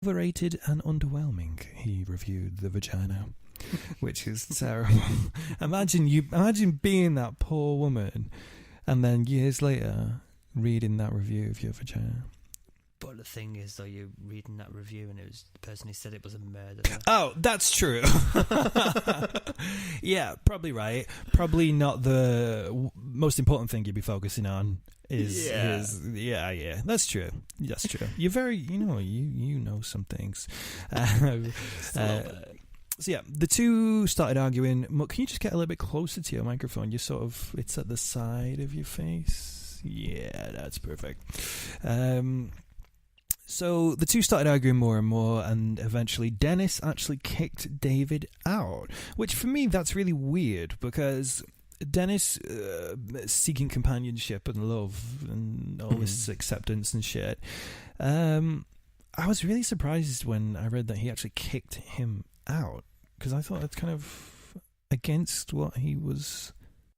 overrated and underwhelming, he reviewed the vagina, which is terrible. Imagine being that poor woman, and then years later reading that review of your vagina. But the thing is, though, you're reading that review and it was the person who said it was a murderer. Oh, that's true. Yeah, probably right. Probably not the most important thing you'd be focusing on is yeah. That's true. That's true. You're very, you know some things. So yeah, the two started arguing. Can you just get a little bit closer to your microphone? It's at the side of your face. Yeah, that's perfect. So the two started arguing more and more, and eventually Dennis actually kicked David out, which for me, that's really weird, because Dennis seeking companionship and love and all this acceptance and shit. I was really surprised when I read that he actually kicked him out, because I thought that's kind of against what he was...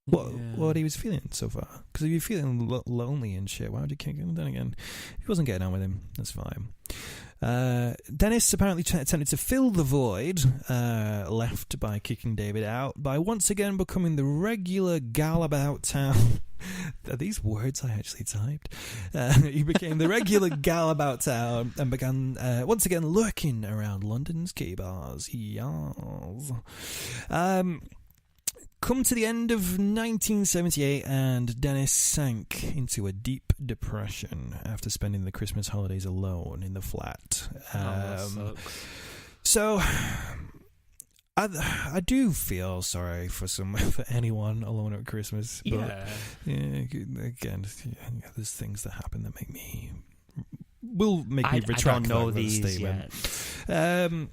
What he was feeling so far. Because if you're feeling lonely and shit, why would you kick him? Then again, he wasn't getting on with him. That's fine. Dennis apparently attempted to fill the void left by kicking David out by once again becoming the regular gal about town. Are these words I actually typed? He became the regular gal about town and began once again lurking around London's gay bars. Yes. Come to the end of 1978, and Dennis sank into a deep depression after spending the Christmas holidays alone in the flat. That sucks. So, I do feel sorry for anyone alone at Christmas. But, again, there's things that happen that will make me retract I don't know that these statement. yet.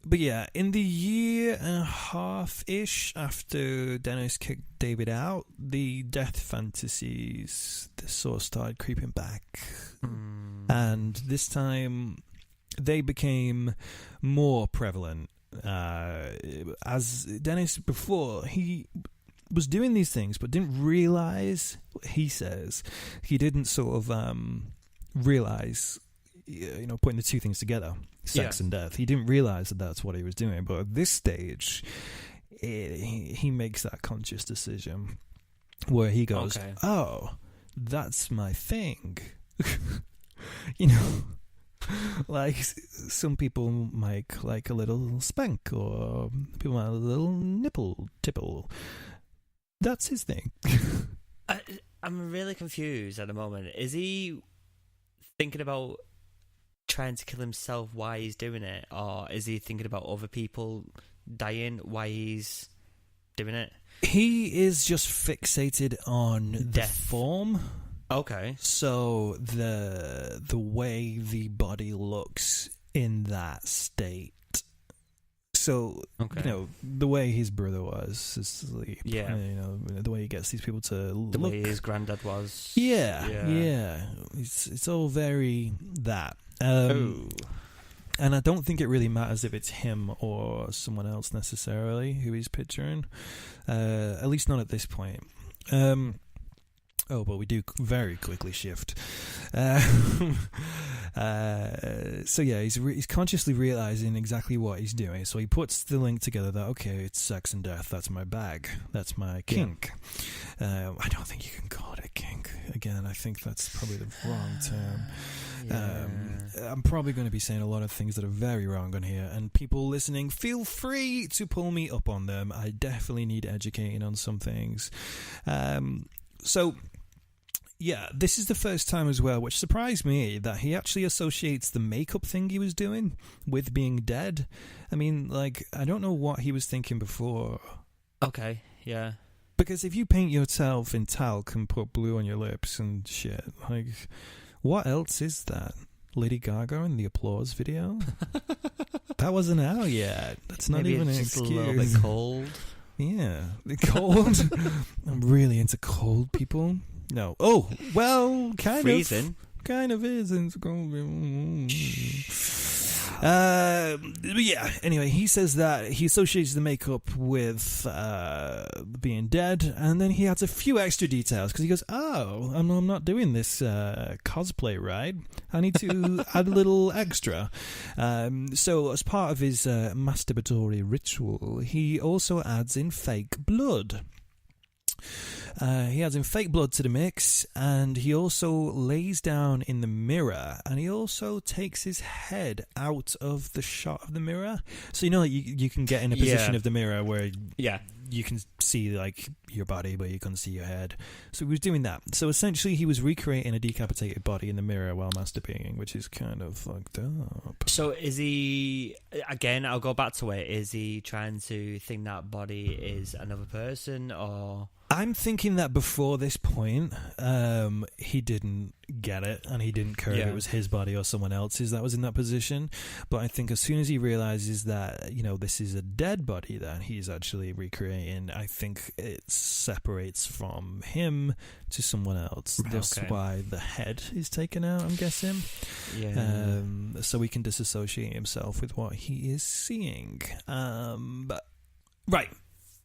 But yeah, in the year and a half-ish after Dennis kicked David out, the death fantasies sort of started creeping back. And this time, they became more prevalent. As Dennis, before, he was doing these things, but didn't realise, he says, he didn't sort of realise, putting the two things together. Sex and death. He didn't realise that that's what he was doing, but at this stage, he makes that conscious decision where he goes, "Oh, that's my thing." Like some people make like a little spank, or people might a little nipple tipple. That's his thing. I'm really confused at the moment. Is he thinking about trying to kill himself while he's doing it, or is he thinking about other people dying while he's doing it? He is just fixated on Death. The form. Okay. So the way the body looks in that state. So, the way his brother was asleep. Yeah. The way he gets these people to look. The way his granddad was. Yeah. It's all very that. And I don't think it really matters if it's him or someone else necessarily who he's picturing. At least not at this point. But we do very quickly shift. So yeah, he's consciously realizing exactly what he's doing. So he puts the link together that, okay, it's sex and death. That's my bag. That's my kink. I don't think you can call it a kink. Again, I think that's probably the wrong term. I'm probably going to be saying a lot of things that are very wrong on here, and people listening, feel free to pull me up on them. I definitely need educating on some things. So yeah, this is the first time as well, which surprised me, that he actually associates the makeup thing he was doing with being dead. I mean, like, I don't know what he was thinking before. Okay, yeah. Because if you paint yourself in talc and put blue on your lips and shit, like, what else is that? Lady Gaga in the Applause video? That wasn't out yet. That's not Maybe even an it's just excuse. a little bit cold. Yeah, cold. I'm really into cold people. No. Oh, well, kind Freezing. of. Kind of is. It's cold. Yeah, anyway, he says that he associates the makeup with being dead, and then he adds a few extra details because he goes, oh, I'm not doing this cosplay right. I need to add a little extra. So as part of his masturbatory ritual, he also adds in fake blood. He adds in fake blood to the mix, and he also lays down in the mirror, and he also takes his head out of the shot of the mirror. So you can get in a position of the mirror where you can see like your body, but you can't see your head. So he was doing that. So essentially, he was recreating a decapitated body in the mirror while masturbating, which is kind of fucked up. So is he, again, I'll go back to it, is he trying to think that body is another person, or... I'm thinking that before this point, he didn't get it, and he didn't care if it was his body or someone else's that was in that position. But I think as soon as he realizes that, this is a dead body that he's actually recreating, I think it separates from him to someone else. That's why the head is taken out, I'm guessing. Yeah. So he can disassociate himself with what he is seeing. Right.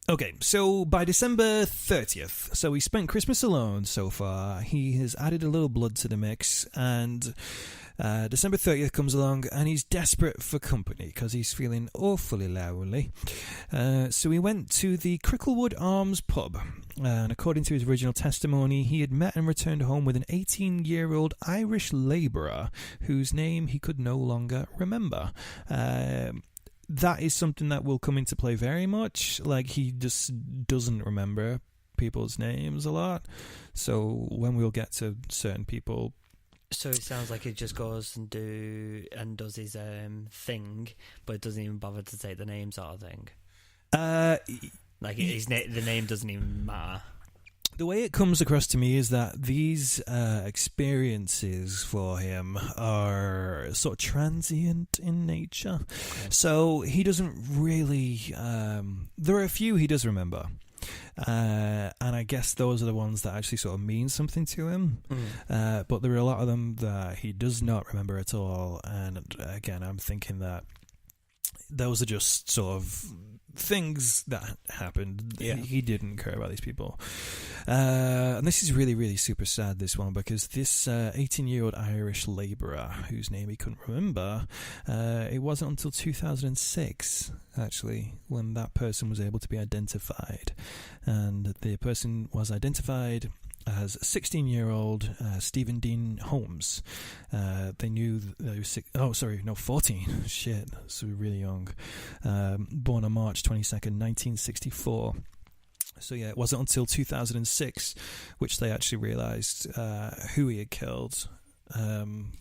Okay, so by December 30th, so he spent Christmas alone so far. He has added a little blood to the mix, and December 30th comes along, and he's desperate for company because he's feeling awfully lonely. So he went to the Cricklewood Arms pub, and according to his original testimony, he had met and returned home with an 18-year-old Irish labourer whose name he could no longer remember. That is something that will come into play very much. Like, he just doesn't remember people's names a lot. So when we'll get to certain people... So it sounds like he just goes and does his thing, but it doesn't even bother to take the name sort of thing. Like, the name doesn't even matter. The way it comes across to me is that these experiences for him are sort of transient in nature. Okay. So he doesn't really... there are a few he does remember. And I guess those are the ones that actually sort of mean something to him. But there are a lot of them that he does not remember at all. And again, I'm thinking that those are just sort of things that happened. He didn't care about these people. And this is really, really super sad, this one, because this 18-year-old Irish labourer, whose name he couldn't remember, it wasn't until 2006, actually, when that person was able to be identified. And the person was identified as 16-year-old Stephen Dean Holmes. They knew that he was 14. Shit, so really young. Born on March 22nd, 1964. So yeah, it wasn't until 2006 which they actually realised who he had killed. And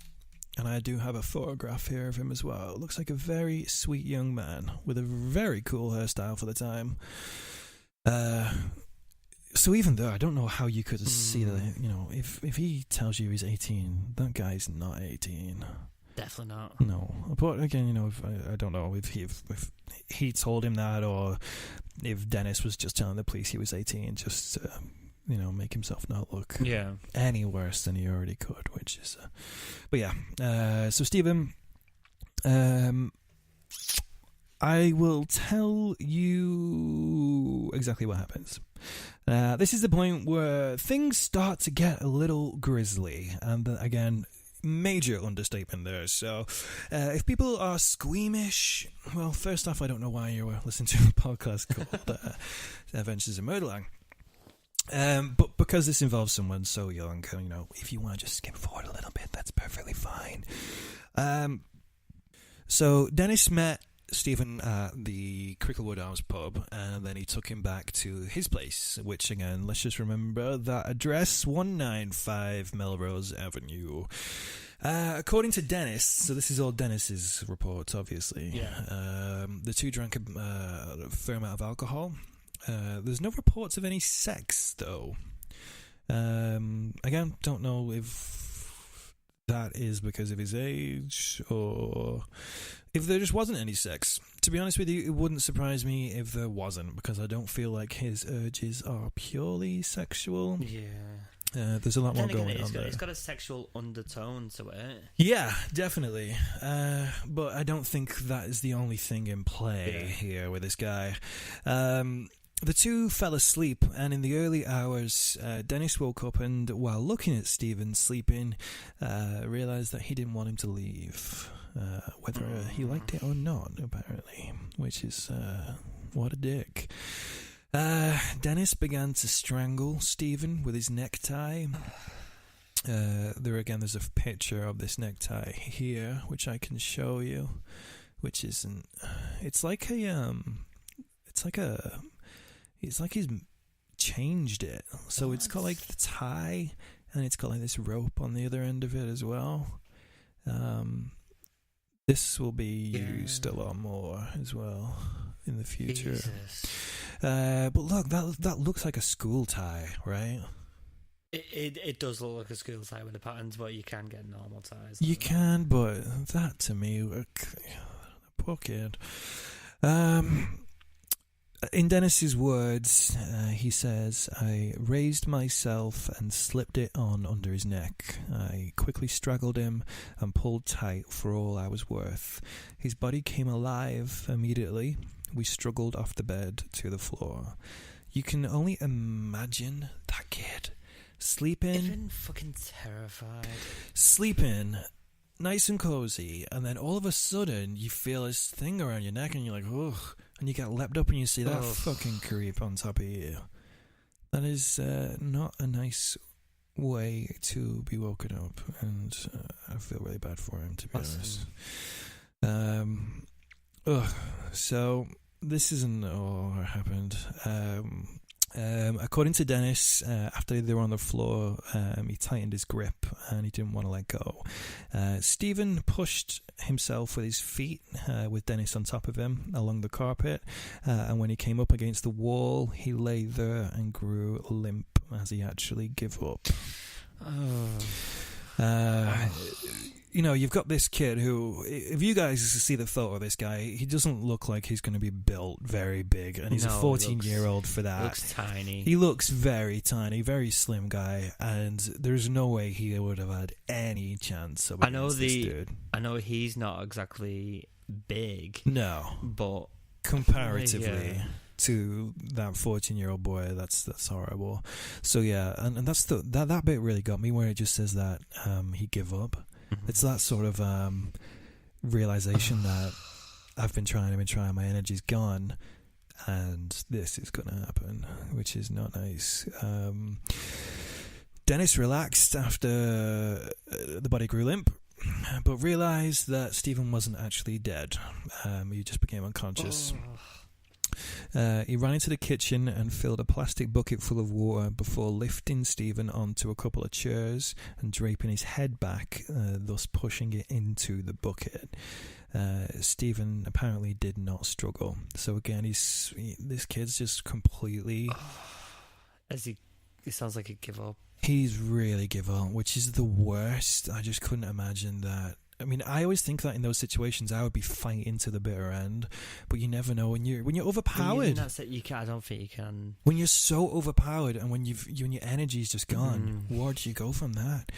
I do have a photograph here of him as well. It looks like a very sweet young man with a very cool hairstyle for the time. So even though I don't know how you could see that, if he tells you he's 18, that guy's not 18. Definitely not. No, but again, if, I don't know if he told him that, or if Dennis was just telling the police he was 18 just to, make himself not look any worse than he already could, which is... but yeah, so Stephen... I will tell you exactly what happens. This is the point where things start to get a little grisly, and again, major understatement there. So if people are squeamish, well, first off, I don't know why you're listening to a podcast called Adventures in Murderland. But because this involves someone so young, if you want to just skip forward a little bit, that's perfectly fine. So Dennis met Stephen at the Cricklewood Arms pub, and then he took him back to his place, which again, let's just remember that address, 195 Melrose Avenue. According to Dennis, so this is all Dennis's reports, obviously. The two drank a fair amount of alcohol. There's no reports of any sex, though. Again, don't know if that is because of his age or if there just wasn't any sex. To be honest with you, it wouldn't surprise me if there wasn't, because I don't feel like his urges are purely sexual. There's a lot more Then again, going on there. It's got a sexual undertone to it. Yeah, definitely. But I don't think that is the only thing in play here with this guy. The two fell asleep, and in the early hours, Dennis woke up and, while looking at Stephen sleeping, realised that he didn't want him to leave, whether he liked it or not, apparently, which is, what a dick. Dennis began to strangle Stephen with his necktie. There's a picture of this necktie here, which I can show you, which isn't... It's like he's changed it. So it's got like the tie, and it's got like this rope on the other end of it as well. This will be used a lot more as well in the future. Jesus. But look, that looks like a school tie, right? It does look like a school tie with the patterns, but you can get normal ties. You can, but that to me, poor kid. In Dennis's words, he says, "I raised myself and slipped it on under his neck. I quickly strangled him and pulled tight for all I was worth. His body came alive immediately. We struggled off the bed to the floor." You can only imagine that kid sleeping. Even fucking terrified. Sleeping, nice and cozy, and then all of a sudden you feel this thing around your neck and you're like, ugh, and you get leapt up and you see that fucking creep on top of you. That is not a nice way to be woken up, and I feel really bad for him, to be honest. So this isn't all that happened. According to Dennis, after they were on the floor, he tightened his grip and he didn't want to let go. Stephen pushed himself with his feet, with Dennis on top of him, along the carpet, and when he came up against the wall, he lay there and grew limp as he actually gave up. You know, you've got this kid who, if you guys see the photo of this guy, he doesn't look like he's going to be built very big, and he's a 14-year-old for that. He looks tiny. He looks very tiny, very slim guy, and there's no way he would have had any chance of against this dude. I know he's not exactly big. No. But comparatively to that 14-year-old boy, that's horrible. So yeah, and that's that bit really got me, where it just says that he gave up. It's that sort of realization that I've been trying, my energy's gone, and this is going to happen, which is not nice. Dennis relaxed after the body grew limp, but realized that Stephen wasn't actually dead. He just became unconscious. He ran into the kitchen and filled a plastic bucket full of water before lifting Stephen onto a couple of chairs and draping his head back, thus pushing it into the bucket. Stephen apparently did not struggle. So again, this kid's just completely... It sounds like he'd give up. He's really give up, which is the worst. I just couldn't imagine that. I mean, I always think that in those situations I would be fighting to the bitter end, but you never know when you're overpowered. I don't think you can. When you're so overpowered, and when your energy's just gone, where do you go from that?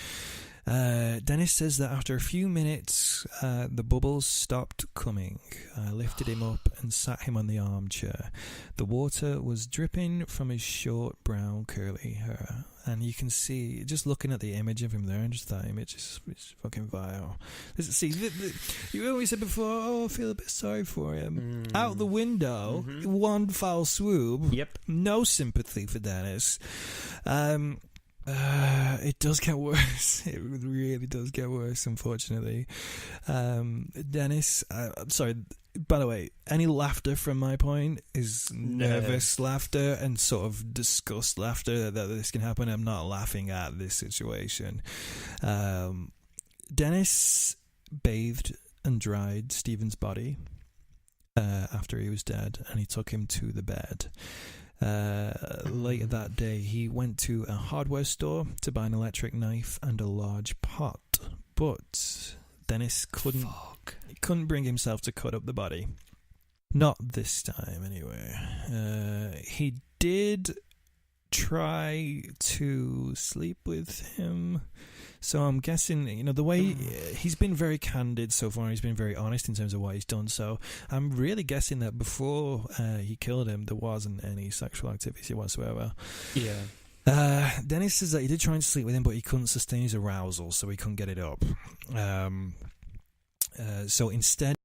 Dennis says that after a few minutes, the bubbles stopped coming. I lifted him up and sat him on the armchair. The water was dripping from his short, brown, curly hair. And you can see, just looking at the image of him there, and just that image is fucking vile. See, you always said before, I feel a bit sorry for him. Out the window, one foul swoop. Yep. No sympathy for Dennis. It does get worse. It really does get worse, unfortunately. Dennis, sorry, by the way, any laughter from my point is nervous laughter and sort of disgust laughter that this can happen. I'm not laughing at this situation. Dennis bathed and dried Stephen's body after he was dead, and he took him to the bed. Later that day, he went to a hardware store to buy an electric knife and a large pot, but Dennis couldn't bring himself to cut up the body. Not this time, anyway. He did try to sleep with him. So I'm guessing, you know, the way he's been very candid so far, he's been very honest in terms of what he's done. So I'm really guessing that before he killed him, there wasn't any sexual activity whatsoever. Yeah. Dennis says that he did try and sleep with him, but he couldn't sustain his arousal, so he couldn't get it up. So instead,